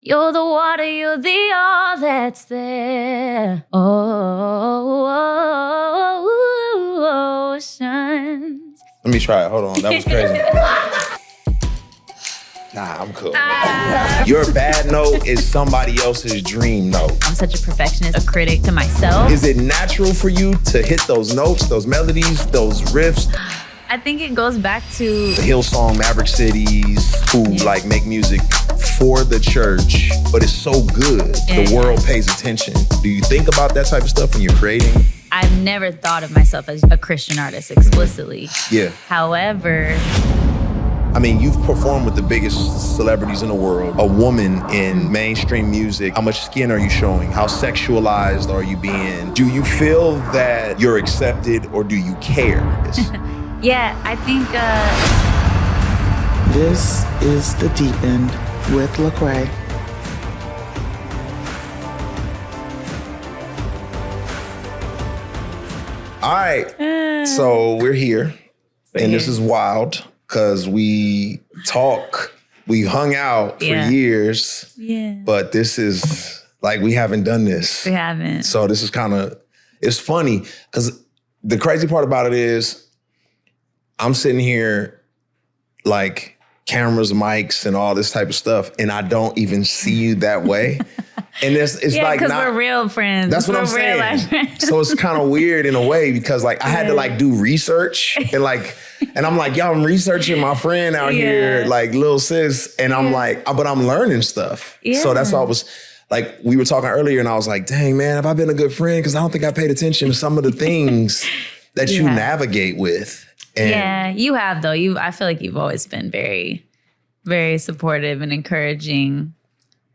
You're the water, you're the all that's there. Oh, oceans. Let me try it. Hold on. That was crazy. Nah, I'm cool. Your bad note is somebody else's dream note. I'm such a perfectionist, a critic to myself. Is it natural for you to hit those notes, those melodies, those riffs? I think it goes back to The Hillsong Maverick Cities, who like make music for the church, but it's so good, the world pays attention. Do you think about that type of stuff when you're creating? I've never thought of myself as a Christian artist explicitly. Yeah. However, I mean, you've performed with the biggest celebrities in the world. A woman in mainstream music. How much skin are you showing? How sexualized are you being? Do you feel that you're accepted, or do you care? yeah, I think This is The Deep End with Lecrae. All right, so we're here, and this is wild because we hung out for years, but this is like we haven't done this. We haven't. So this is it's funny because the crazy part about it is I'm sitting here like cameras, mics, and all this type of stuff, and I don't even see you that way. And it's like because we're real friends. That's what I'm saying. So it's kind of weird in a way because like I had to like do research and I'm like, y'all, I'm researching my friend out here, like Lil Sis, and I'm like, but I'm learning stuff. Yeah. So that's why I was like, we were talking earlier, and I was like, dang man, have I been a good friend? Because I don't think I paid attention to some of the things that you navigate with. And you have though. I feel like you've always been very, very supportive and encouraging.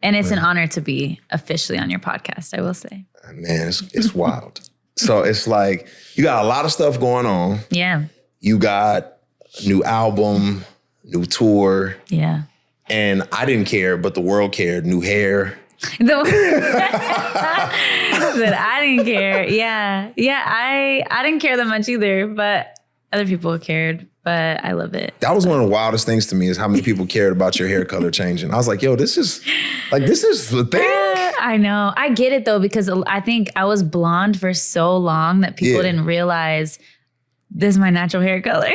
And it's an honor to be officially on your podcast, I will say. Man, it's wild. So it's like, you got a lot of stuff going on. Yeah. You got a new album, new tour. Yeah. And I didn't care, but the world cared. New hair. That I didn't care. Yeah. Yeah, I didn't care that much either, but other people cared. But I love it. That was one of the wildest things to me is how many people cared about your hair color changing. I was like, yo, this is the thing. I know. I get it though, because I think I was blonde for so long that people didn't realize this is my natural hair color.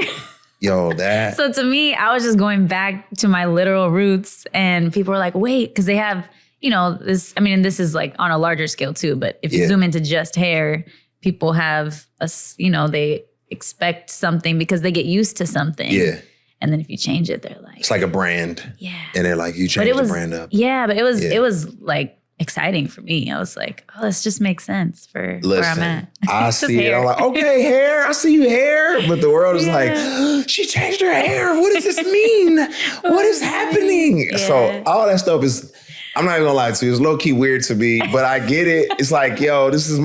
Yo, that. So to me, I was just going back to my literal roots, and people were like, wait, because they have, this, I mean, and this is like on a larger scale too, but if you zoom into just hair, people have, they expect something because they get used to something. Yeah. And then if you change it, they're like, it's like a brand. Yeah. And they're like, you change the brand up. Yeah, but it was like exciting for me. I was like, oh, this just makes sense for where I'm at. I see it. I'm like, okay, hair. I see you hair. But the world is like, she changed her hair. What does this mean? What is happening? Yeah. So all that stuff is, I'm not even gonna lie to you, it's low key weird to me, but I get it. It's like, yo, this is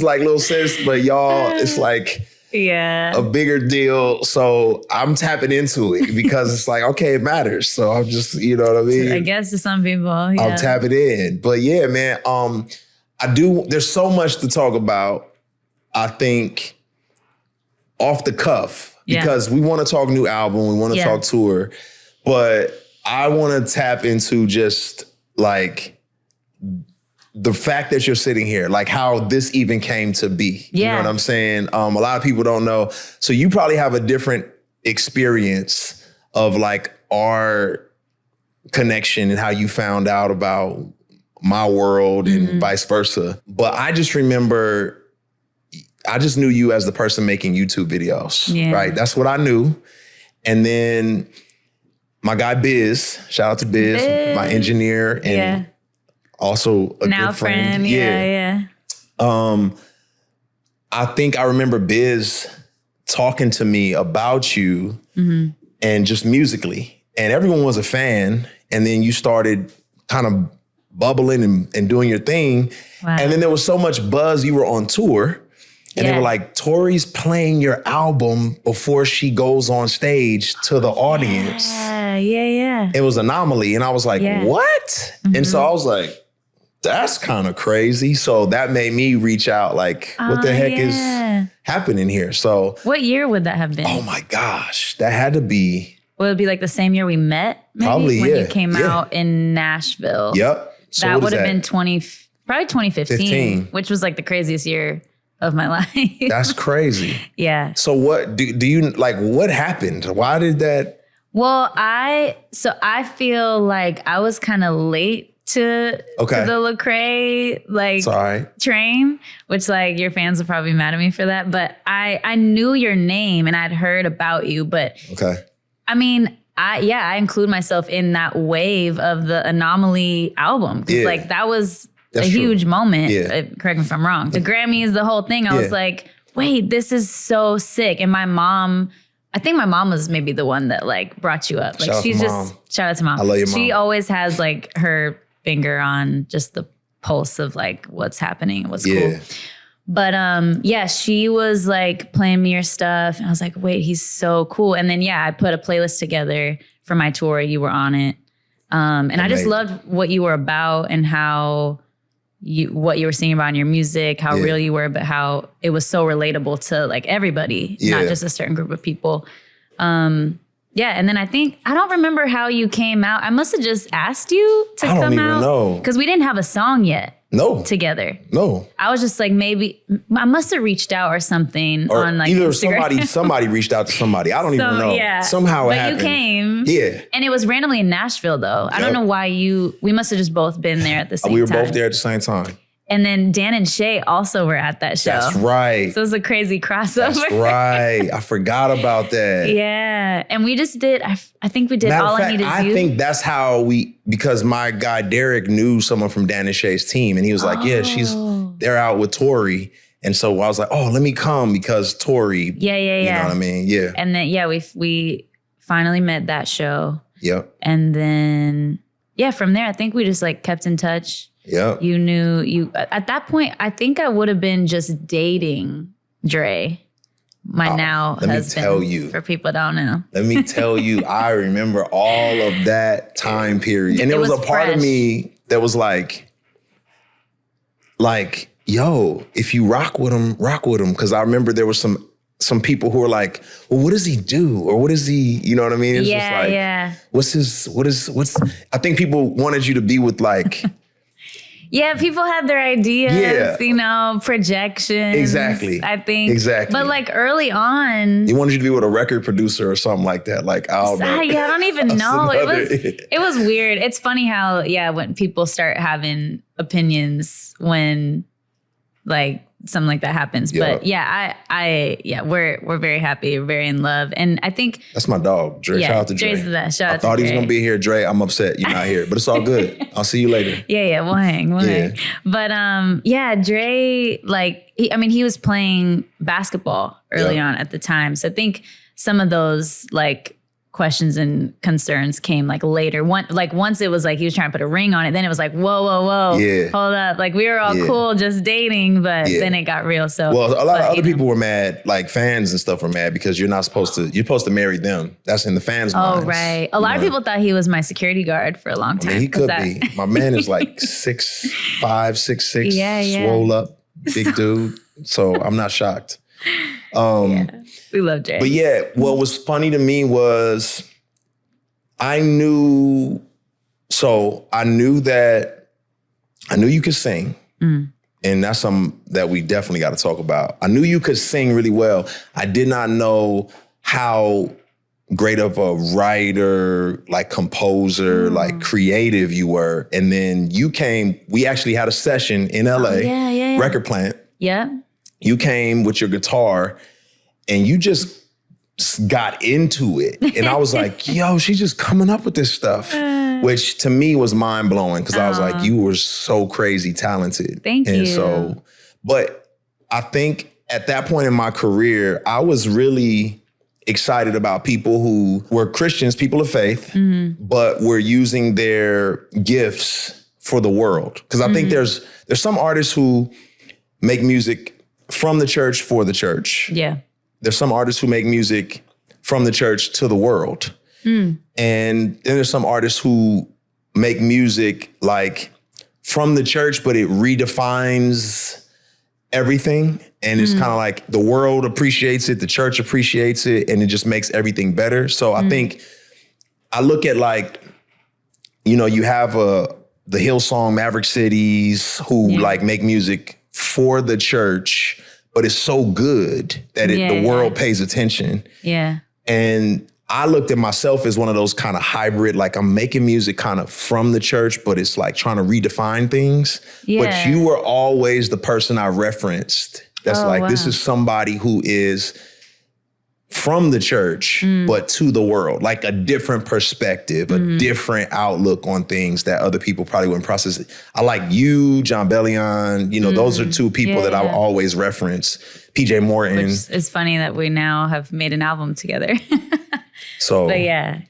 like Lil Sis, but y'all, it's like, a bigger deal. So I'm tapping into it because it's like, okay, it matters. So I'm just, you know what I mean? I guess to some people, I'm tapping in. But yeah, man, there's so much to talk about, I think, off the cuff. Because we want to talk new album, we want to talk tour, but I want to tap into just like the fact that you're sitting here, like how this even came to be. You know what I'm saying? A lot of people don't know. So you probably have a different experience of like our connection and how you found out about my world and vice versa. But I just remember, I just knew you as the person making YouTube videos, right? That's what I knew. And then my guy Biz, shout out to Biz. My engineer and also a now good friend. Yeah. I think I remember Biz talking to me about you and just musically. And everyone was a fan. And then you started kind of bubbling and doing your thing. Wow. And then there was so much buzz. You were on tour. And they were like, Tori's playing your album before she goes on stage to the audience. Yeah. It was Anomaly. And I was like, what? And so I was like, that's kind of crazy. So that made me reach out like, what the heck is happening here? So what year would that have been? Oh my gosh. That had to be. Well, it'd be like the same year we met, maybe, Probably, when yeah. you came Yeah. out in Nashville. Yep. So that what is would have that? been probably 2015, 15. which was like the craziest year of my life. That's crazy. Yeah. So what do you like? What happened? Why did that? Well, I feel like I was kind of late to the Lecrae It's all right. train, which like your fans will probably be mad at me for that. But I knew your name and I'd heard about you. But I mean, I include myself in that wave of the Anomaly album. Cause like that was a huge moment. Correct me if I'm wrong. The Grammys, the whole thing. I was like, wait, this is so sick. And my mom, I think my mom was maybe the one that like brought you up. Like shout out to mom. I love your mom. She always has like her finger on just the pulse of like what's happening and what's cool. But she was like playing me your stuff and I was like, wait, he's so cool. And then I put a playlist together for my tour. You were on it. And I just loved what you were about and what you were singing about in your music, how real you were, but how it was so relatable to like everybody, not just a certain group of people. And then I don't remember how you came out. I must have just asked you to come out. I don't even know. Because we didn't have a song yet. No. Together. No. I was just like, maybe I must have reached out or something on like either Instagram. somebody reached out to somebody. I don't even know. Yeah. Somehow it happened. But you came. Yeah. And it was randomly in Nashville though. I don't know why we must have just both been there at the same time. We were both there at the same time. And then Dan and Shay also were at that show. That's right. So it was a crazy crossover. That's right. I forgot about that. Yeah. And we just did, I think we did All I Need Is You. I think that's how because my guy Derek knew someone from Dan and Shay's team. And he was like, they're out with Tori. And so I was like, let me come because Tori. Yeah. You know what I mean? Yeah. And then, we finally met that show. Yep. And then, from there, I think we just like kept in touch. Yep. You knew at that point, I think I would have been just dating Dre, my now husband. Let me tell you. For people that don't know. Let me tell you, I remember all of that time period. And there was a part of me that was like, yo, if you rock with him, rock with him. Because I remember there was some people who were like, well, what does he do? Or what is he, you know what I mean? It's just like, I think people wanted you to be with like... Yeah, people had their ideas, projections. Exactly. I think. Exactly. But like early on. They wanted you to be with a record producer or something like that. Like, I don't know. Yeah, I don't even know. It was weird. It's funny how, when people start having opinions when like something like that happens. But we're very happy. We're very in love. And I think that's my dog, Dre. Shout out to Dre. Dre's the best. I thought he was going to be here, Dre. I'm upset you're not here, but it's all good. I'll see you later. We'll hang. But Dre, he was playing basketball early on at the time. So I think some of those like questions and concerns came like later. Once it was like he was trying to put a ring on it, then it was like, whoa, hold up. Like we were all cool just dating, but then it got real. So a lot of other people were mad, like fans and stuff were mad because you're supposed to marry them. That's in the fans' minds. Oh, right. A lot of people thought he was my security guard for a long time. I mean, he could be. My man is like 6'5", 6'6", swole up, big dude. So I'm not shocked. We love Jay. But what was funny to me was I knew you could sing. And that's something that we definitely got to talk about. I knew you could sing really well. I did not know how great of a writer, like composer, like creative you were. And then you came, we actually had a session in LA, Record Plant. Yeah. You came with your guitar and you just got into it. And I was like, yo, she's just coming up with this stuff, which to me was mind blowing because I was like, you were so crazy talented. Thank you. So, but I think at that point in my career, I was really excited about people who were Christians, people of faith, but were using their gifts for the world. Because I think there's some artists who make music from the church for the church. Yeah. There's some artists who make music from the church to the world. And then there's some artists who make music like from the church, but it redefines everything. And it's kind of like the world appreciates it, the church appreciates it, and it just makes everything better. So I think I look at like, you know, you have the Hillsong Maverick Cities who like make music for the church, but it's so good that the world pays attention. Yeah. And I looked at myself as one of those kind of hybrid, like I'm making music kind of from the church, but it's like trying to redefine things. Yeah. But you were always the person I referenced. That's this is somebody who is from the church, but to the world, like a different perspective, a different outlook on things that other people probably wouldn't process. I like you, John Bellion, you know, those are two people that I always reference. PJ Morton. Which is funny that we now have made an album together. So, but yeah.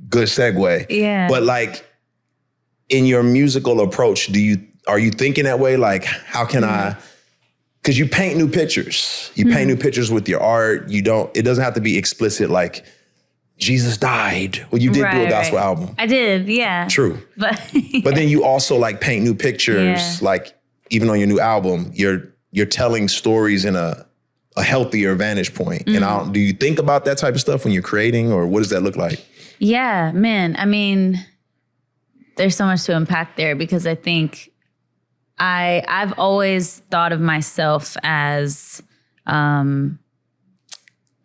Good segue. Yeah. But like in your musical approach, are you thinking that way? Like, how can I, because you paint new pictures. You paint new pictures with your art. It doesn't have to be explicit like Jesus died. Well, you did do a gospel album. I did, yeah. True. But But then you also like paint new pictures, like even on your new album, you're telling stories in a healthier vantage point. And do you think about that type of stuff when you're creating, or what does that look like? Yeah, man. I mean, there's so much to unpack there because I think I've always thought of myself as, or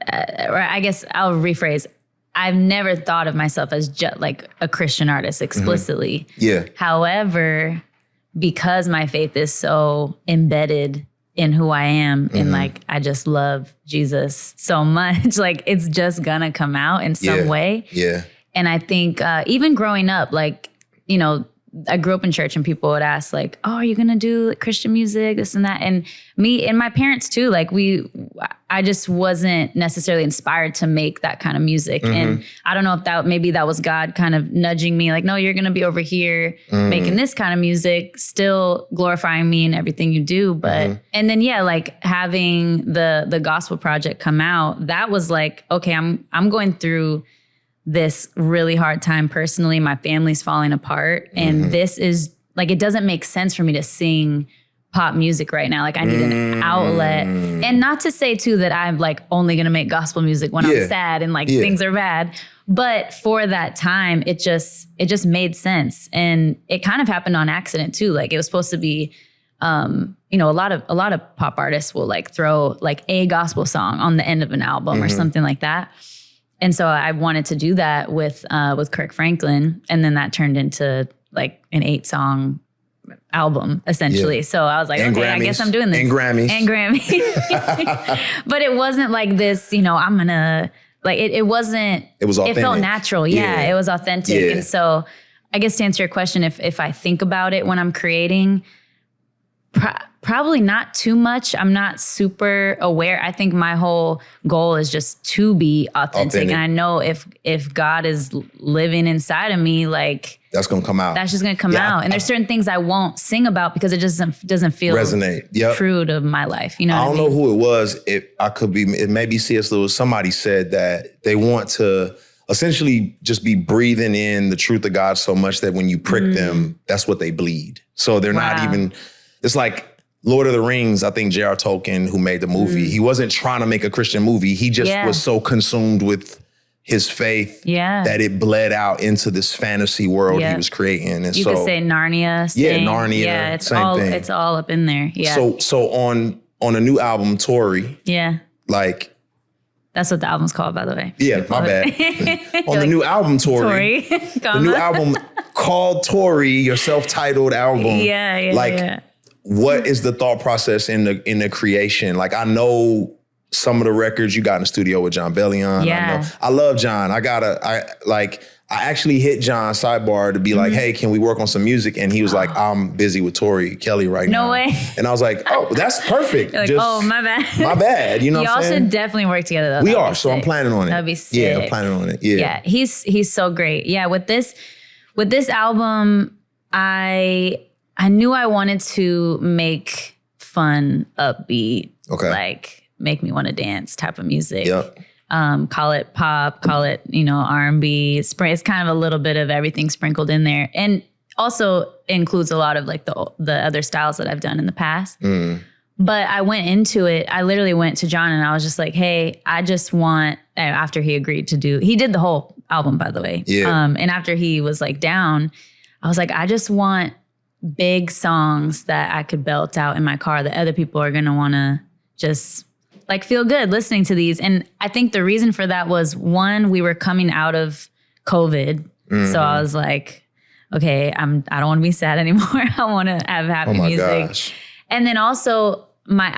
I guess I'll rephrase. I've never thought of myself as just like a Christian artist explicitly. Yeah. However, because my faith is so embedded in who I am and like I just love Jesus so much, like it's just gonna come out in some way. Yeah. And I think even growing up, like, you know, I grew up in church and people would ask like, oh, are you going to do like Christian music, this and that? And me and my parents too, like I just wasn't necessarily inspired to make that kind of music. And I don't know if maybe that was God kind of nudging me like, no, you're going to be over here making this kind of music, still glorifying me in everything you do. But, and then, like having the gospel project come out, that was like, okay, I'm going through this really hard time personally. My family's falling apart. And this is like, it doesn't make sense for me to sing pop music right now. Like I need an outlet. And not to say too that I'm like only gonna make gospel music when I'm sad and like things are bad. But for that time, it just made sense. And it kind of happened on accident too. Like it was supposed to be, you know, a lot of pop artists will like throw like a gospel song on the end of an album or something like that. And so I wanted to do that with Kirk Franklin, and then that turned into like an 8-song album essentially. So I was like, and okay, Grammys. I guess I'm doing this. And Grammys. But it wasn't like this, you know, I'm gonna like it wasn't. It was authentic. It felt natural. Yeah, it was authentic. Yeah. And so I guess to answer your question, if I think about it when I'm creating, probably not too much. I'm not super aware. I think my whole goal is just to be authentic. And I know if God is living inside of me, like that's gonna come out. That's just gonna come out. And there's certain things I won't sing about because it just doesn't feel resonate. True to my life. You know, I don't know who it was. It may be C.S. Lewis. Somebody said that they want to essentially just be breathing in the truth of God so much that when you prick them, that's what they bleed. So they're not even. It's like Lord of the Rings, I think J.R. Tolkien, who made the movie, he wasn't trying to make a Christian movie. He just was so consumed with his faith that it bled out into this fantasy world he was creating. And you could say Narnia. Narnia. Yeah, it's all up in there. Yeah. So on a new album, Tori. Yeah. Like. That's what the album's called, by the way. Yeah, my bad. On the new album, Tori. The new album called Tori, your self-titled album. Yeah. What is the thought process in the creation? Like I know some of the records you got in the studio with John Bellion. Yeah. I love John. I actually hit John sidebar to be like, hey, can we work on some music? And he was like, I'm busy with Tori Kelly right now. No way. And I was like, oh, that's perfect. Like, oh, my bad. My bad. You know what I'm saying? Y'all should definitely work together though. We are. So I'm planning on it. That'd be sick. Yeah, I'm planning on it. Yeah. Yeah. He's so great. Yeah. With this album, I knew I wanted to make fun, upbeat, like make me want to dance type of music. Yep. Call it pop, call it, you know, R&B. It's kind of a little bit of everything sprinkled in there. And also includes a lot of like the other styles that I've done in the past. But I went into it, I literally went to John and I was just like, hey, I just want after he agreed to he did the whole album, by the way. Yeah. And after he was like down, I was like, I just want big songs that I could belt out in my car that other people are going to want to just like feel good listening to these. And I think the reason for that was, one, we were coming out of COVID. So I was like, okay, I don't want to be sad anymore. I want to have happy music. Gosh. And then also my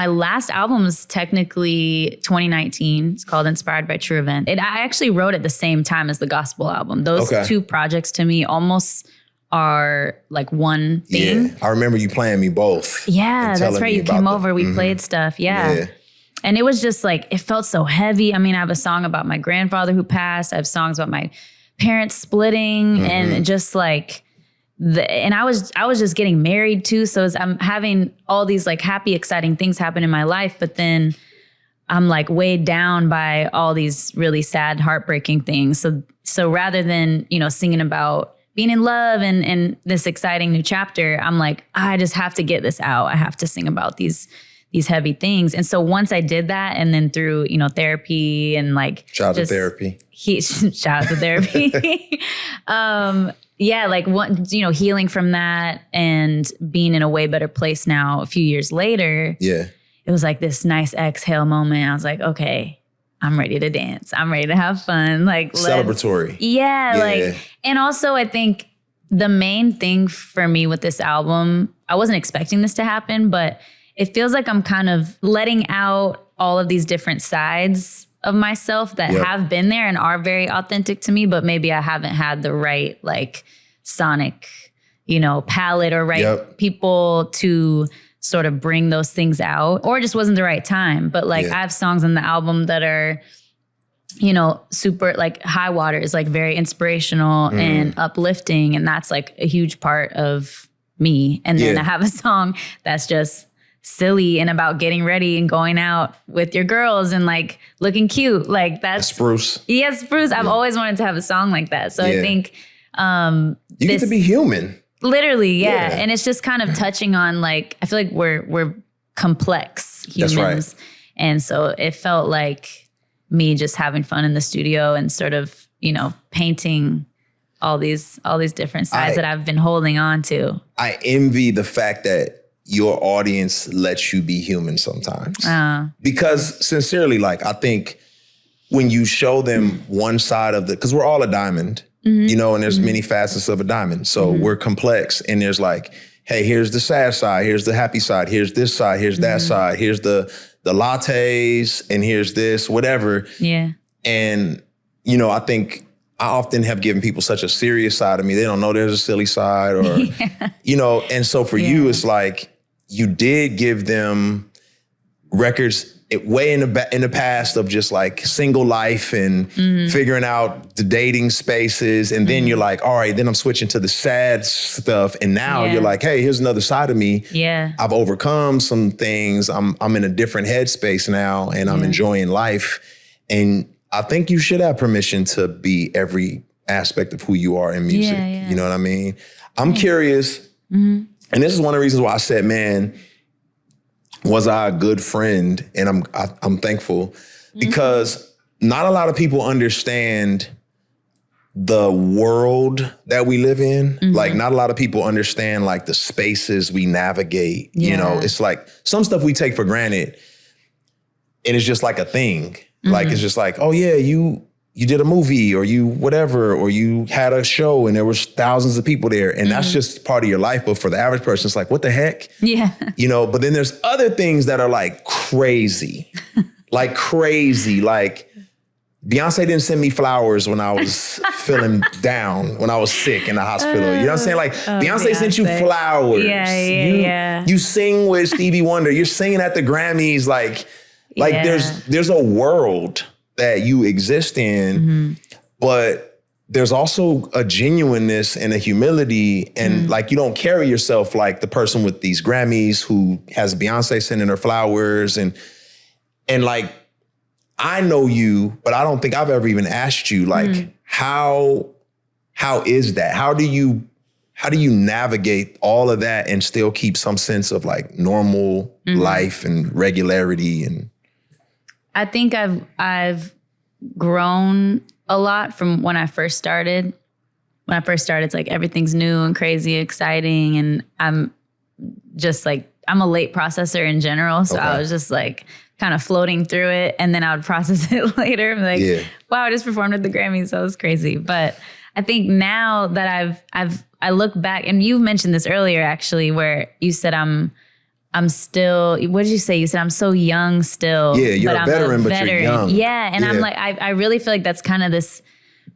last album is technically 2019. It's called Inspired by True Event. I actually wrote it the same time as the gospel album. Those two projects to me almost are like one thing. Yeah, I remember you playing me both. Yeah, that's right. You came over, we played stuff. Yeah. And it was just like, it felt so heavy. I mean, I have a song about my grandfather who passed. I have songs about my parents splitting and just like, and I was just getting married too. So I'm having all these like happy, exciting things happen in my life, but then I'm like weighed down by all these really sad, heartbreaking things. So rather than, singing about being in love and this exciting new chapter, I'm like, I just have to get this out. I have to sing about these heavy things. And so once I did that, and then through, therapy and like shout out to therapy. Shout out to therapy. Healing from that and being in a way better place now a few years later. Yeah. It was like this nice exhale moment. I was like, okay, I'm ready to dance. I'm ready to have fun. Like celebratory. And also I think the main thing for me with this album, I wasn't expecting this to happen, but it feels like I'm kind of letting out all of these different sides of myself that have been there and are very authentic to me, but maybe I haven't had the right like sonic, palette or people to sort of bring those things out, or it just wasn't the right time. But like I have songs on the album that are, super like High Water is like very inspirational and uplifting. And that's like a huge part of me. And then I have a song that's just silly and about getting ready and going out with your girls and like looking cute. Like that's spruce. Yes, spruce. I've always wanted to have a song like that. So I think you get to be human. Literally, yeah. And it's just kind of touching on like, I feel like we're complex humans. That's right. And so it felt like me just having fun in the studio and sort of, painting all these different sides that I've been holding on to. I envy the fact that your audience lets you be human sometimes. Because sincerely, like, I think when you show them one side of because we're all a diamond, and there's many facets of a diamond. So we're complex, and there's like, hey, here's the sad side, here's the happy side, here's this side, here's that side, here's the lattes, and here's this, whatever. Yeah. And, I think I often have given people such a serious side of me. They don't know there's a silly side or, and so for you, it's like, you did give them records way in the past of just like single life and figuring out the dating spaces. And then you're like, all right, then I'm switching to the sad stuff. And now you're like, hey, here's another side of me. Yeah. I've overcome some things. I'm in a different headspace now and I'm enjoying life. And I think you should have permission to be every aspect of who you are in music. You know what I mean? I'm curious. And this is one of the reasons why I said, man, was I a good friend? And I'm thankful because not a lot of people understand the world that we live in. Like, not a lot of people understand like the spaces we navigate. It's like some stuff we take for granted and it's just like a thing. Like, it's just like, oh yeah, you did a movie or you whatever, or you had a show and there was thousands of people there and that's just part of your life. But for the average person, it's like, what the heck? Yeah. But then there's other things that are like crazy, like crazy. Like Beyonce didn't send me flowers when I was feeling down, when I was sick in the hospital. You know what I'm saying? Like Beyonce sent you flowers. You sing with Stevie Wonder. You're singing at the Grammys. Like there's a world that you exist in, but there's also a genuineness and a humility and like you don't carry yourself like the person with these Grammys who has Beyonce sending her flowers and like I know you, but I don't think I've ever even asked you like how is that? How do you navigate all of that and still keep some sense of like normal life and regularity and I think I've grown a lot from when I first started. When I first started, it's like everything's new and crazy, exciting. And I'm just like, I'm a late processor in general. So I was just like kind of floating through it. And then I would process it later. I'm like, wow, I just performed at the Grammys. That was crazy. But I think now that I look back, and you mentioned this earlier, actually, where you said I'm still, what did you say? You said I'm so young still. Yeah, you're a veteran, but you're young. Yeah. And I'm like, I really feel like that's kind of this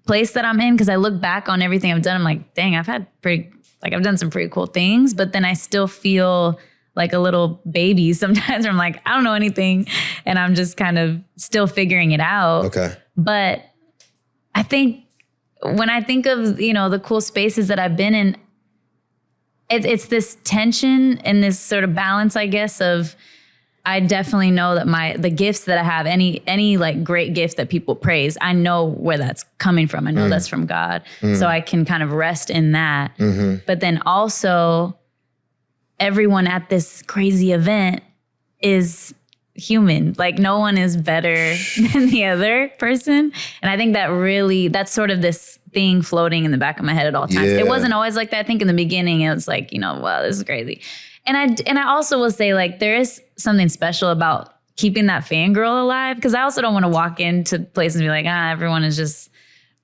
place that I'm in, because I look back on everything I've done. I'm like, dang, I've done some pretty cool things, but then I still feel like a little baby sometimes where I'm like, I don't know anything. And I'm just kind of still figuring it out. Okay. But I think when I think of, you know, the cool spaces that I've been in, it's this tension and this sort of balance, I guess, of I definitely know that the gifts that I have, any like great gift that people praise, I know where that's coming from. I know that's from God. So I can kind of rest in that. But then also everyone at this crazy event is human. Like no one is better than the other person. And I think that's sort of this thing floating in the back of my head at all times. It wasn't always like that. I think in the beginning it was like, you know, wow, this is crazy. And I also will say, like, there is something special about keeping that fangirl alive, because I also don't want to walk into places and be like, everyone is just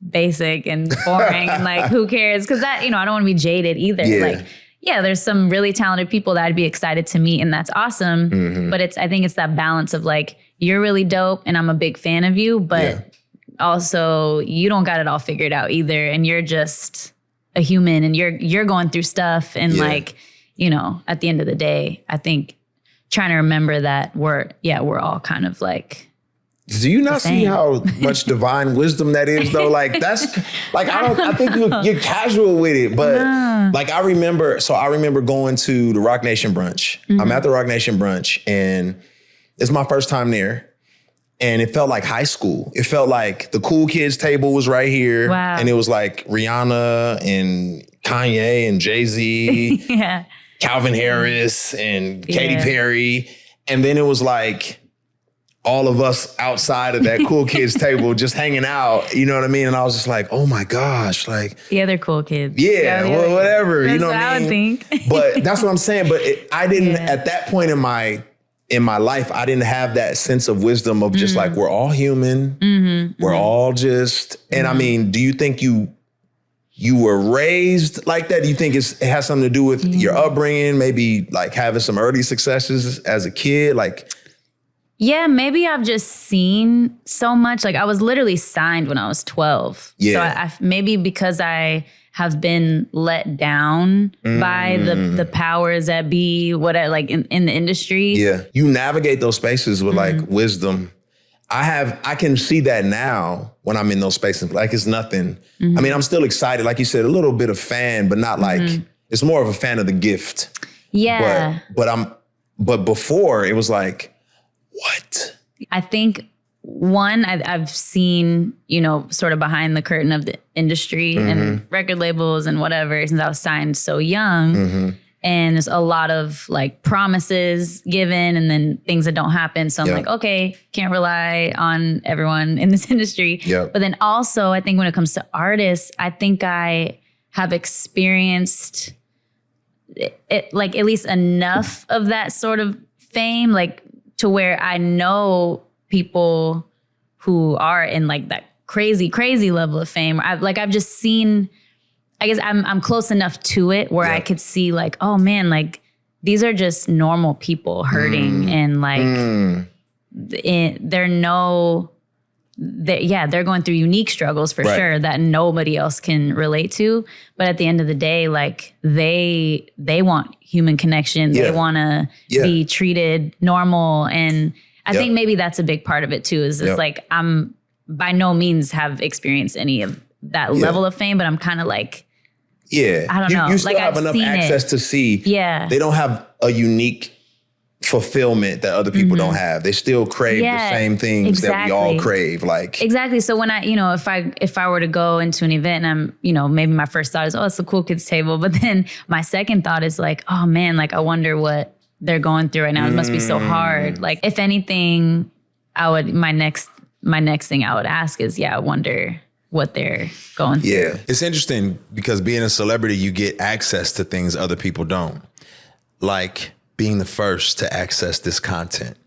basic and boring and like, who cares? Because that, you know, I don't want to be jaded either. Like, yeah, there's some really talented people that I'd be excited to meet, and that's awesome. But I think it's that balance of like, you're really dope and I'm a big fan of you, but also you don't got it all figured out either, and you're just a human and you're going through stuff, and like, you know, at the end of the day, I think trying to remember that we're all kind of like. Do you not see how much divine wisdom that is though? Like that's like, I think you're casual with it, but like I remember going to the Rock Nation brunch. I'm at the Rock Nation brunch and it's my first time there. And it felt like high school. It felt like the cool kids table was right here. Wow. And it was like Rihanna and Kanye and Jay-Z. Calvin Harris and Katy Perry. And then it was like all of us outside of that cool kids table just hanging out, you know what I mean? And I was just like, oh my gosh, like. The other cool kids. Yeah, well, whatever, you know what I mean? I would think. But that's what I'm saying. But I didn't, at that point in my life, I didn't have that sense of wisdom of just like, we're all human. We're all just, and I mean, do you think you were raised like that? Do you think it has something to do with your upbringing, maybe like having some early successes as a kid? Like, yeah, maybe I've just seen so much. Like I was literally signed when I was 12. Yeah. So I maybe because I have been let down by the powers that be, whatever, like in the industry. Yeah, you navigate those spaces with like wisdom. I can see that now when I'm in those spaces. Like it's nothing. I mean, I'm still excited. Like you said, a little bit of fan, but not like, it's more of a fan of the gift. Yeah. But before it was like, what? I think one, I've seen, you know, sort of behind the curtain of the industry and record labels and whatever, since I was signed so young. And there's a lot of like promises given and then things that don't happen. So I'm like, okay, can't rely on everyone in this industry. But then also I think when it comes to artists, I think I have experienced it like at least enough of that sort of fame, like to where I know people who are in like that crazy, crazy level of fame. I've just seen, I guess I'm close enough to it where I could see like, oh man, like these are just normal people hurting and like they're going through unique struggles for sure that nobody else can relate to. But at the end of the day, like they want human connection. They want to be treated normal. And I think maybe that's a big part of it too, is it's like, I'm by no means have experienced any of that level of fame, but I'm kind of like, I don't know. You still like have enough access to see. They don't have a unique fulfillment that other people don't have. They still crave the same things that we all crave. Like exactly. So when I, you know, if I were to go into an event and I'm, you know, maybe my first thought is, oh, it's a cool kids table. But then my second thought is like, oh man, like I wonder what they're going through right now. It must be so hard. Like if anything, my next thing I would ask is, I wonder what they're going through. Yeah. It's interesting because being a celebrity, you get access to things other people don't. Like being the first to access this content.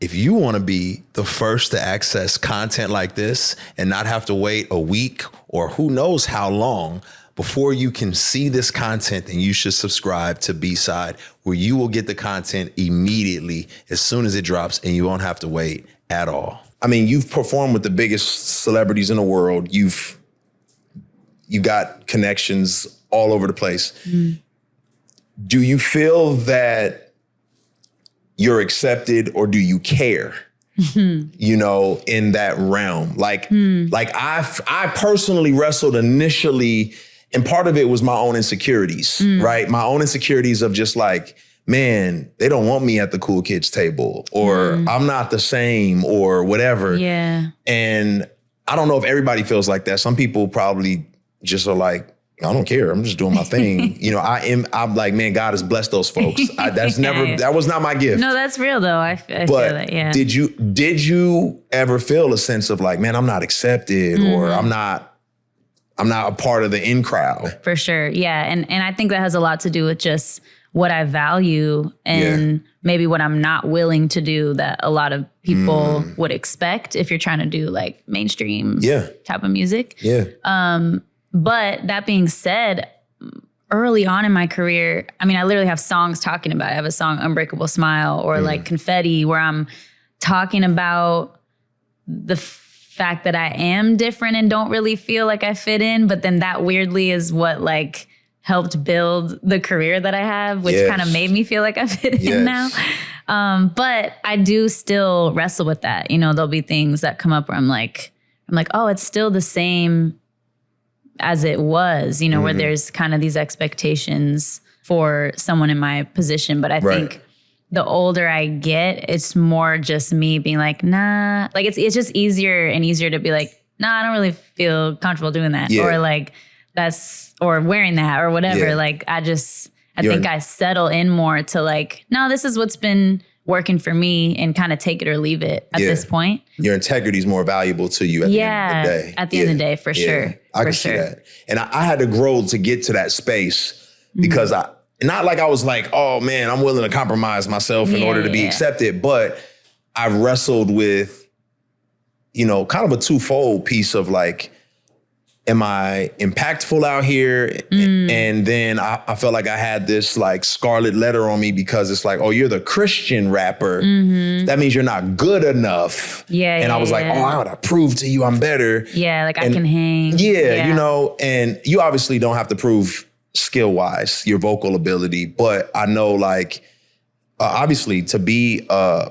If you want to be the first to access content like this and not have to wait a week or who knows how long before you can see this content, then you should subscribe to BSide, where you will get the content immediately as soon as it drops and you won't have to wait at all. I mean, you've performed with the biggest celebrities in the world. You got connections all over the place. Mm. Do you feel that you're accepted, or do you care? You know, in that realm? Like I personally wrestled initially, and part of it was my own insecurities, right? My own insecurities of just like, man, they don't want me at the cool kids table, or I'm not the same, or whatever. Yeah. And I don't know if everybody feels like that. Some people probably just are like, I don't care. I'm just doing my thing. You know, I'm like, man, God has blessed those folks. That was not my gift. No, that's real though. I feel that, yeah. Did you ever feel a sense of like, man, I'm not accepted, or I'm not a part of the in crowd? For sure. Yeah. And I think that has a lot to do with just what I value and maybe what I'm not willing to do that a lot of people would expect if you're trying to do like mainstream type of music. Yeah. But that being said, early on in my career, I mean, I literally have songs talking about it. I have a song, Unbreakable Smile, or like Confetti, where I'm talking about the fact that I am different and don't really feel like I fit in. But then that weirdly is what like helped build the career that I have, which kind of made me feel like I fit in now. But I do still wrestle with that. You know, there'll be things that come up where I'm like, oh, it's still the same as it was, you know, where there's kind of these expectations for someone in my position. But I think the older I get, it's more just me being like, nah, like it's just easier and easier to be like, nah, I don't really feel comfortable doing that. Or like or wearing that or whatever. Like I think I settle in more to like, no, this is what's been working for me, and kind of take it or leave it at this point. Your integrity is more valuable to you at the end of the day. At the end of the day, for sure. I can see that. And I had to grow to get to that space because not like I was like, oh man, I'm willing to compromise myself in order to be accepted. But I wrestled with, you know, kind of a twofold piece of like, am I impactful out here? And then I felt like I had this like scarlet letter on me because it's like, oh, you're the Christian rapper. That means you're not good enough. And I was like, oh, I gotta prove to you I'm better. Like I can hang. You know, and you obviously don't have to prove skill-wise your vocal ability, but I know like, obviously to be a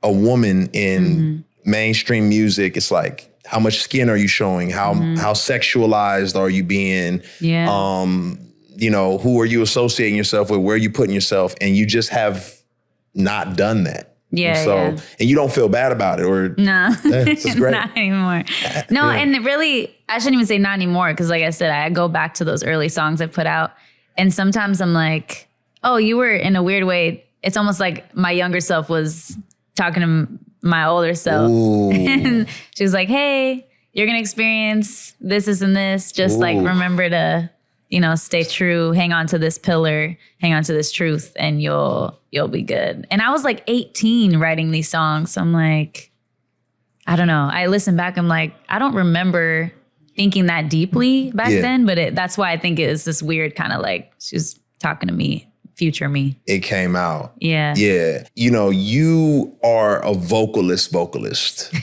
woman in mainstream music, it's like, how much skin are you showing? How sexualized are you being? You know, who are you associating yourself with? Where are you putting yourself? And you just have not done that. And you don't feel bad about it, or no, this is great. Not anymore. No, and really, I shouldn't even say not anymore, because like I said, I go back to those early songs I put out, and sometimes I'm like, oh, you were in a weird way. It's almost like my younger self was talking to my older self. And she was like, hey, you're going to experience this and this. Just like, remember to, you know, stay true, hang on to this pillar, hang on to this truth, and you'll be good. And I was like 18 writing these songs. So I'm like, I don't know. I listen back, I'm like, I don't remember thinking that deeply back then, but that's why I think it is this weird kind of like, she was talking to me. Future me. It came out. Yeah. You know, you are a vocalist.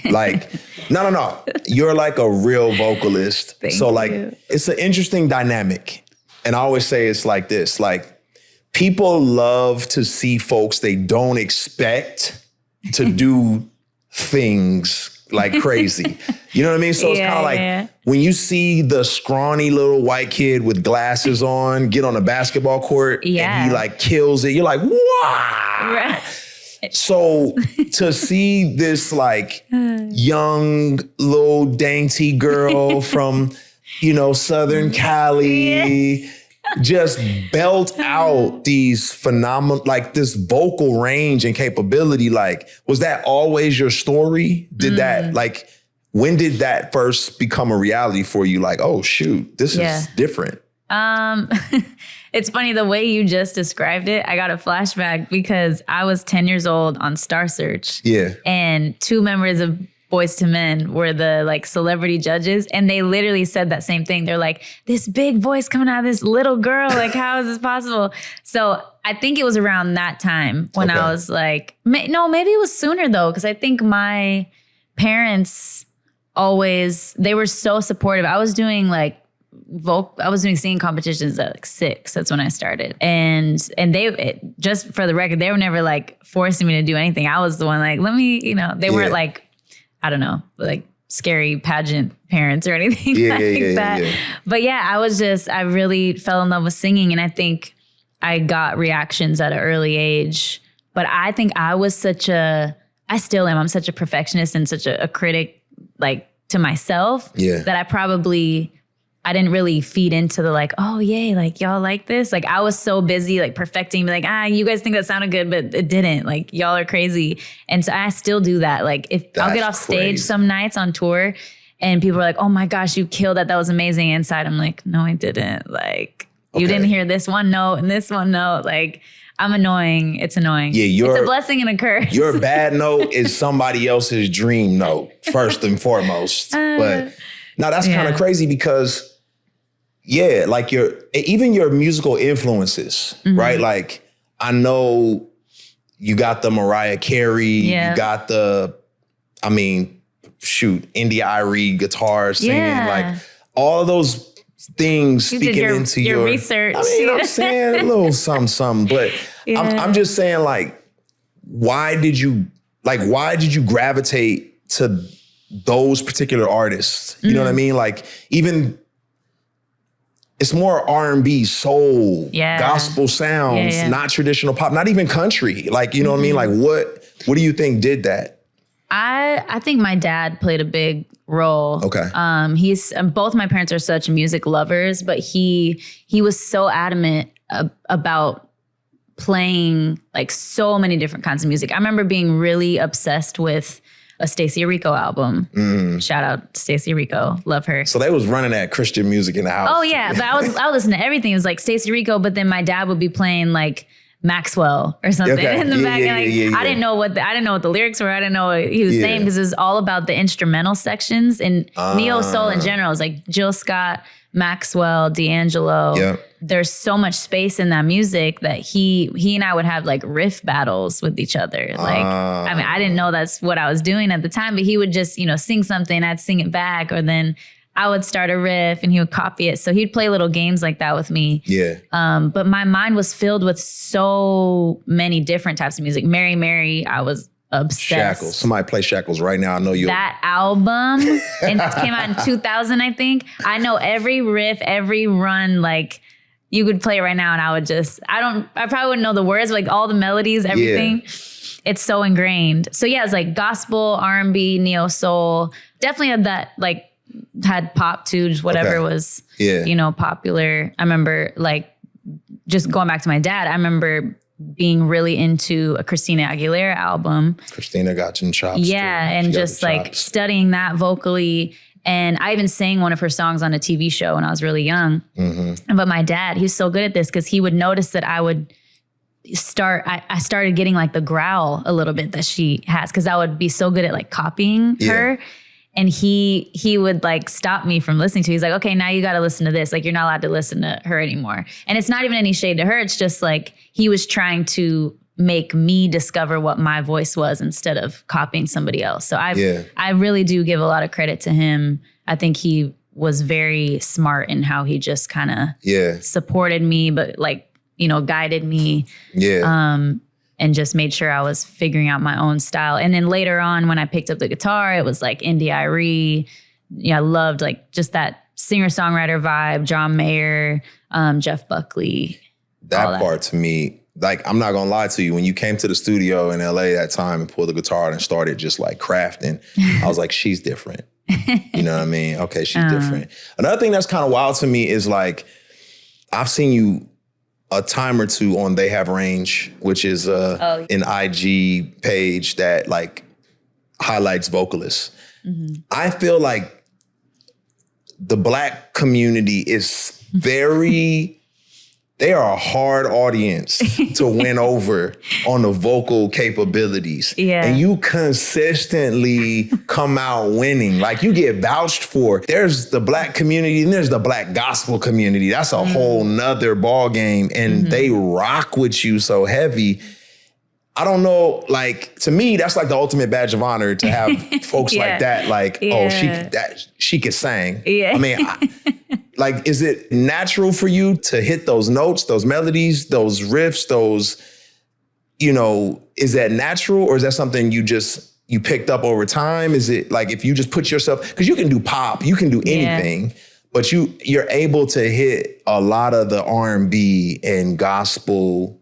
Like, no. You're like a real vocalist. Thank you. It's an interesting dynamic. And I always say it's like this, like people love to see folks they don't expect to do things like crazy. You know what I mean? So it's kind of like when you see the scrawny little white kid with glasses on get on a basketball court and he like kills it, you're like, wow. Right. So to see this like young little dainty girl from, you know, Southern Cali just belt out these phenomenal, like this vocal range and capability. Like, was that always your story? Did that, like, when did that first become a reality for you? Like, oh shoot, this is different. It's funny the way you just described it. I got a flashback because I was 10 years old on Star Search. Yeah. And 2 members of Boyz II Men were the like celebrity judges, and they literally said that same thing. They're like, this big voice coming out of this little girl, like how is this possible? So I think it was around that time when I was like, no, maybe it was sooner though, because I think my parents they were so supportive. I was doing like singing competitions at like 6. That's when I started. And just for the record, they were never like forcing me to do anything. I was the one like, let me, they weren't like, I don't know, like scary pageant parents or anything that. Yeah. But yeah, I really fell in love with singing. And I think I got reactions at an early age. But I think I still am. I'm such a perfectionist and such a critic, like to myself, that I didn't really feed into the like, oh yay, like y'all like this. Like I was so busy like perfecting, like, you guys think that sounded good, but it didn't. Like y'all are crazy. And so I still do that. Like if I'll get off stage some nights on tour and people are like, oh my gosh, you killed that. That was amazing. Inside I'm like, no, I didn't. Like you didn't hear this one note and this one note. Like I'm annoying. It's annoying. Yeah, it's a blessing and a curse. Your bad note is somebody else's dream note, first and foremost. But no, that's kind of crazy because like even your musical influences, right? Like I know you got the Mariah Carey, you got India Irie guitar singing, like all of those things speaking into your research. I mean, I'm saying a little something. But I'm just saying, like, why did you gravitate to those particular artists? You know what I mean? Like even it's more R&B, soul, gospel sounds, not traditional pop, not even country. Like, you know what I mean? Like what do you think did that? I think my dad played a big role. Okay. Both my parents are such music lovers, but he was so adamant about playing like so many different kinds of music. I remember being really obsessed with a Stacey Rico album. Shout out Stacey Rico. Love her. So they was running that Christian music in the house. Oh yeah. But I would listen to everything. It was like Stacey Rico, but then my dad would be playing like Maxwell or something in the back. I didn't know what the lyrics were. I didn't know what he was saying because it was all about the instrumental sections and neo soul in general. It's like Jill Scott, Maxwell, D'Angelo. Yep. There's so much space in that music that he and I would have like riff battles with each other. Like, I mean, I didn't know that's what I was doing at the time, but he would just, sing something, I'd sing it back, or then I would start a riff and he would copy it. So he'd play little games like that with me. Yeah. But my mind was filled with so many different types of music. Mary Mary, I was obsessed. Shackles. Somebody play Shackles right now. I know you. That album, and it came out in 2000, I think. I know every riff, every run, like you could play it right now and I would I probably wouldn't know the words, but like all the melodies, everything. Yeah. It's so ingrained. So yeah, it's like gospel, R&B, neo soul. Definitely had that, like, had pop too, just whatever was, popular. I remember like just going back to my dad, I remember being really into a Christina Aguilera album. Christina got some chops. Yeah. And just like studying that vocally. And I even sang one of her songs on a TV show when I was really young. Mm-hmm. But my dad, he's so good at this because he would notice that I would I started getting like the growl a little bit that she has because I would be so good at like copying her. And he would like stop me from listening to it. He's like, okay, now you got to listen to this. Like, you're not allowed to listen to her anymore. And it's not even any shade to her. It's just like he was trying to make me discover what my voice was instead of copying somebody else. So I really do give a lot of credit to him. I think he was very smart in how he just kind of supported me, but like, guided me. Yeah. And just made sure I was figuring out my own style. And then later on, when I picked up the guitar, it was like India Irie. I loved like just that singer-songwriter vibe, John Mayer, Jeff Buckley. That part to me, like, I'm not gonna lie to you, when you came to the studio in LA that time and pulled the guitar out and started just like crafting, I was like, she's different. You know what I mean? Okay, she's different. Another thing that's kind of wild to me is like, I've seen you a time or two on They Have Range, which is an IG page that like highlights vocalists. Mm-hmm. I feel like the Black community is they are a hard audience to win over on the vocal capabilities. Yeah. And you consistently come out winning. Like you get vouched for. There's the Black community and there's the Black gospel community. That's a whole nother ball game. And they rock with you so heavy. I don't know, like, to me, that's like the ultimate badge of honor to have folks like that. Like, oh, she could sing. Yeah. I mean, like, is it natural for you to hit those notes, those melodies, those riffs, those, you know, is that natural or is that something you picked up over time? Is it like if you just put yourself, because you can do pop, you can do anything, but you're able to hit a lot of the R&B and gospel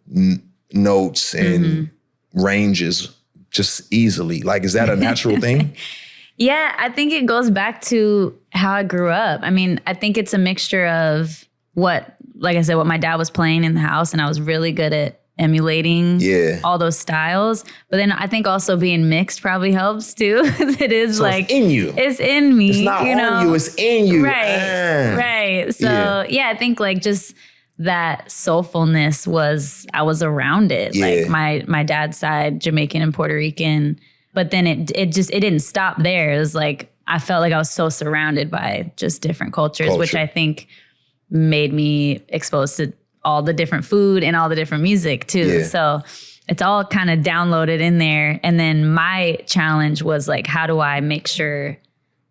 notes and ranges just easily. Like, is that a natural thing? Yeah, I think it goes back to how I grew up. I mean, I think it's a mixture of what my dad was playing in the house, and I was really good at emulating all those styles. But then I think also being mixed probably helps too. It is so like, it's in you. It's in me. It's not on you, it's in you. Right, right. So yeah, I think like just that soulfulness I was around it. Yeah. Like my dad's side, Jamaican and Puerto Rican. But then it didn't stop there. It was like, I felt like I was so surrounded by just different cultures, which I think made me exposed to all the different food and all the different music too. Yeah. So it's all kind of downloaded in there. And then my challenge was like, how do I make sure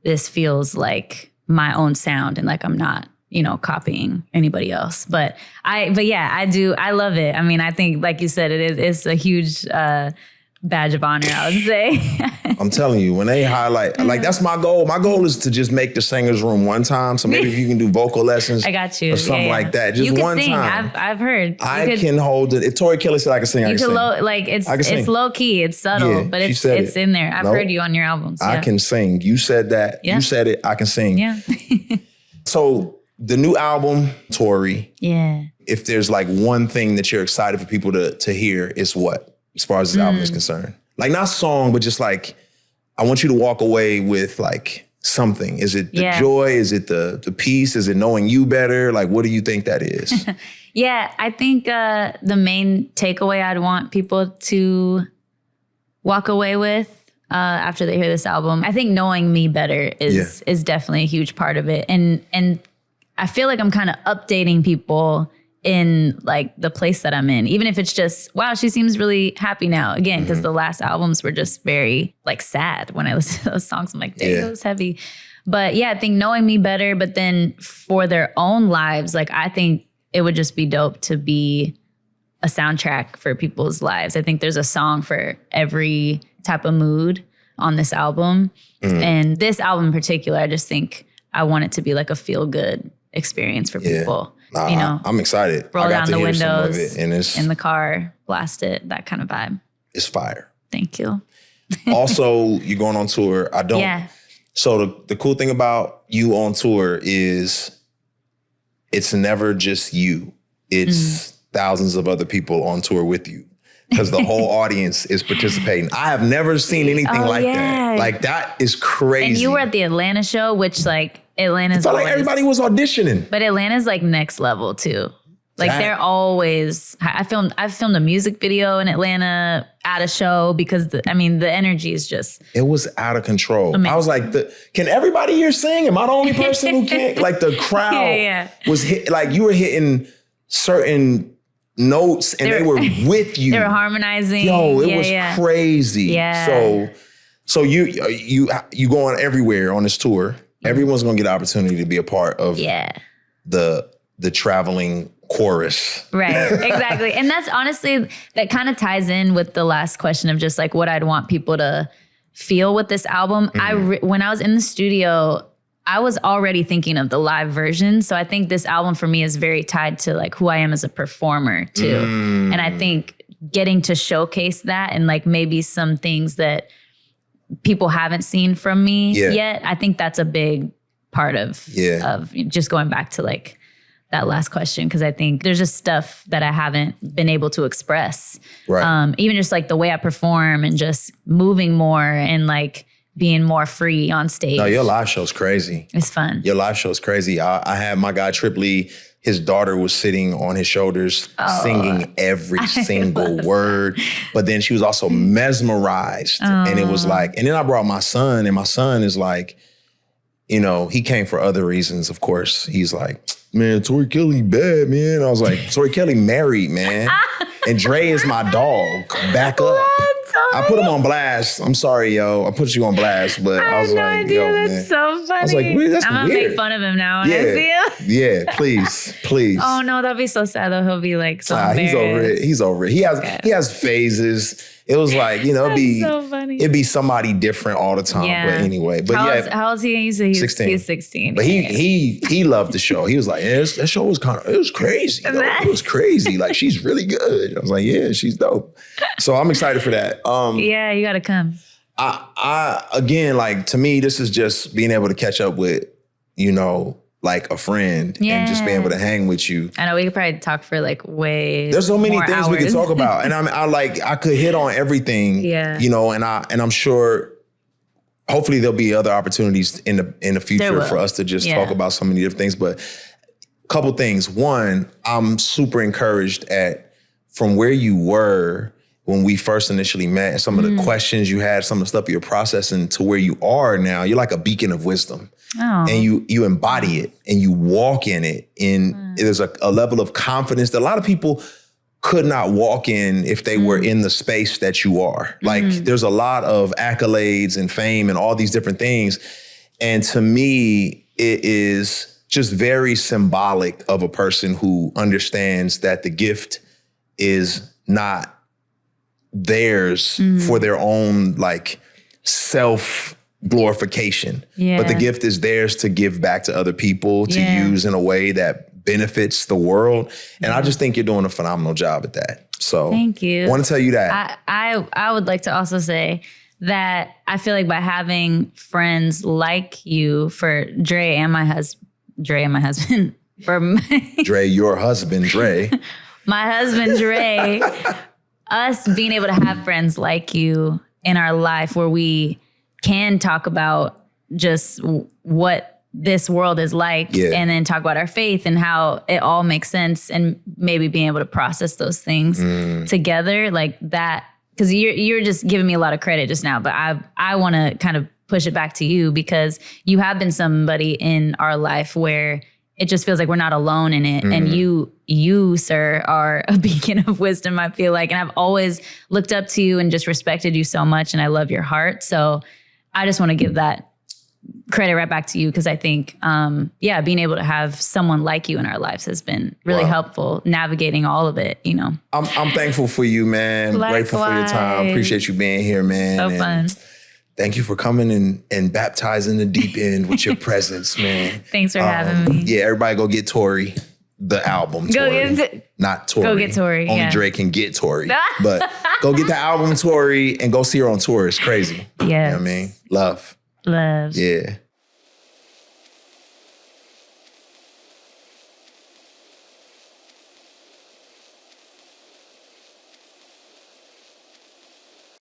this feels like my own sound and like I'm not, copying anybody else. But yeah, I do. I love it. I mean, I think, like you said, it's a huge badge of honor, I would say. I'm telling you, when they highlight, like that's my goal. My goal is to just make the singers room one time. So maybe if you can do vocal lessons, I got you, or something like that. Just you can one sing. time. I've heard. I can hold it. If Tori Kelly said I can sing, I can sing. It's low key, it's subtle, but it's in there. I've heard you on your albums. I can sing. You said that. Yeah. You said it. I can sing. Yeah. So the new album, Tori. Yeah. If there's like one thing that you're excited for people to hear, is what? As far as this album is concerned. Like not song, but just like, I want you to walk away with like something. Is it the joy? Is it the peace? Is it knowing you better? Like, what do you think that is? Yeah, I think the main takeaway I'd want people to walk away with after they hear this album, I think knowing me better is definitely a huge part of it. And I feel like I'm kind of updating people in like the place that I'm in, even if it's just, wow, she seems really happy now. Again, because the last albums were just very like sad. When I listen to those songs, I'm like, dang, it was heavy. But yeah, I think knowing me better, but then for their own lives, like I think it would just be dope to be a soundtrack for people's lives. I think there's a song for every type of mood on this album. And this album in particular, I just think I want it to be like a feel good experience for people. I'm excited. Roll down the windows, some of it, and it's in the car, blast it, that kind of vibe. It's fire. Thank you. Also, you're going on tour. So the cool thing about you on tour is it's never just you. It's thousands of other people on tour with you, because the whole audience is participating. I have never seen anything like that. Like that is crazy. And you were at the Atlanta show, which like Atlanta's it felt like everybody was auditioning. But Atlanta's like next level too. Like they're always, I've filmed a music video in Atlanta at a show because the energy is just. It was out of control. Amazing. I was like, can everybody here sing? Am I the only person who can't? Like the crowd was hit, like you were hitting certain notes and they were with you. They were harmonizing. Yo, it was crazy. Yeah. So you going everywhere on this tour. Everyone's gonna get an opportunity to be a part of the traveling chorus. Right, exactly. And that's honestly, that kind of ties in with the last question of just like what I'd want people to feel with this album. When I was in the studio, I was already thinking of the live version. So I think this album for me is very tied to like who I am as a performer too. And I think getting to showcase that and like maybe some things that people haven't seen from me yet, I think that's a big part of just going back to like that last question, because I think there's just stuff that I haven't been able to express. Right. Even just like the way I perform and just moving more and like being more free on stage. No, your live show's crazy. It's fun. Your live show's crazy. I had my guy Trip Lee, his daughter was sitting on his shoulders singing every single word. But then she was also mesmerized. And it was like, and then I brought my son, and my son is like, you know, he came for other reasons, of course. He's like, man, Tori Kelly bad, man. I was like, Tori Kelly married, man. And Dre is my dog. Back up. I put him on blast. I'm sorry, yo. I put you on blast, but I was like, yo, that's man. so funny. I was like, wait, that's I'm weird. gonna make fun of him now when I see him. Yeah, please. Oh no, that'd be so sad though. He'll be like so embarrassed. He's over it. He has phases. It was like, you know, it'd be somebody different all the time. Yeah. But anyway, but how old is he? He's 16. He's 16. But he loved the show. He was like, yeah, that show was it was crazy. Though. It was crazy. Like, she's really good. I was like, yeah, she's dope. So I'm excited for that. Yeah, you gotta come. I again, like, to me, this is just being able to catch up with, you know, like a friend and just being able to hang with you. I know we could probably talk for like way. There's so many more things hours. we could talk about. And I could hit on everything, you know, and I'm sure hopefully there'll be other opportunities in the future for us to just talk about so many different things. But a couple things. One, I'm super encouraged from where you were when we first initially met, some of the questions you had, some of the stuff you're processing, to where you are now. You're like a beacon of wisdom. Oh. And you embody it and you walk in it. And there's a level of confidence that a lot of people could not walk in if they were in the space that you are. Like, there's a lot of accolades and fame and all these different things. And to me, it is just very symbolic of a person who understands that the gift is not theirs for their own, like, self glorification. But the gift is theirs to give back to other people, to use in a way that benefits the world. And I just think you're doing a phenomenal job at that. So thank you. I want to tell you that. I would like to also say that I feel like by having friends like you, for Dre and my husband, for Dre, your husband, Dre. My husband, Dre, us being able to have friends like you in our life where we can talk about just what this world is like, and then talk about our faith and how it all makes sense, and maybe being able to process those things together like that. Because you're just giving me a lot of credit just now, but I want to kind of push it back to you, because you have been somebody in our life where it just feels like we're not alone in it. And you, sir, are a beacon of wisdom, I feel like. And I've always looked up to you and just respected you so much. And I love your heart. So I just want to give that credit right back to you, because I think, being able to have someone like you in our lives has been really helpful navigating all of it, you know. I'm thankful for you, man. Likewise. Grateful for your time. Appreciate you being here, man. So fun. Thank you for coming and baptizing the deep end with your presence, man. Thanks for having me. Yeah, everybody go get Tori, the album Tori. Not Tori. Go get Tori. Only Dre can get Tori. But go get the album Tori and go see her on tour. It's crazy. Yeah. You know what I mean? Love. Love. Yeah.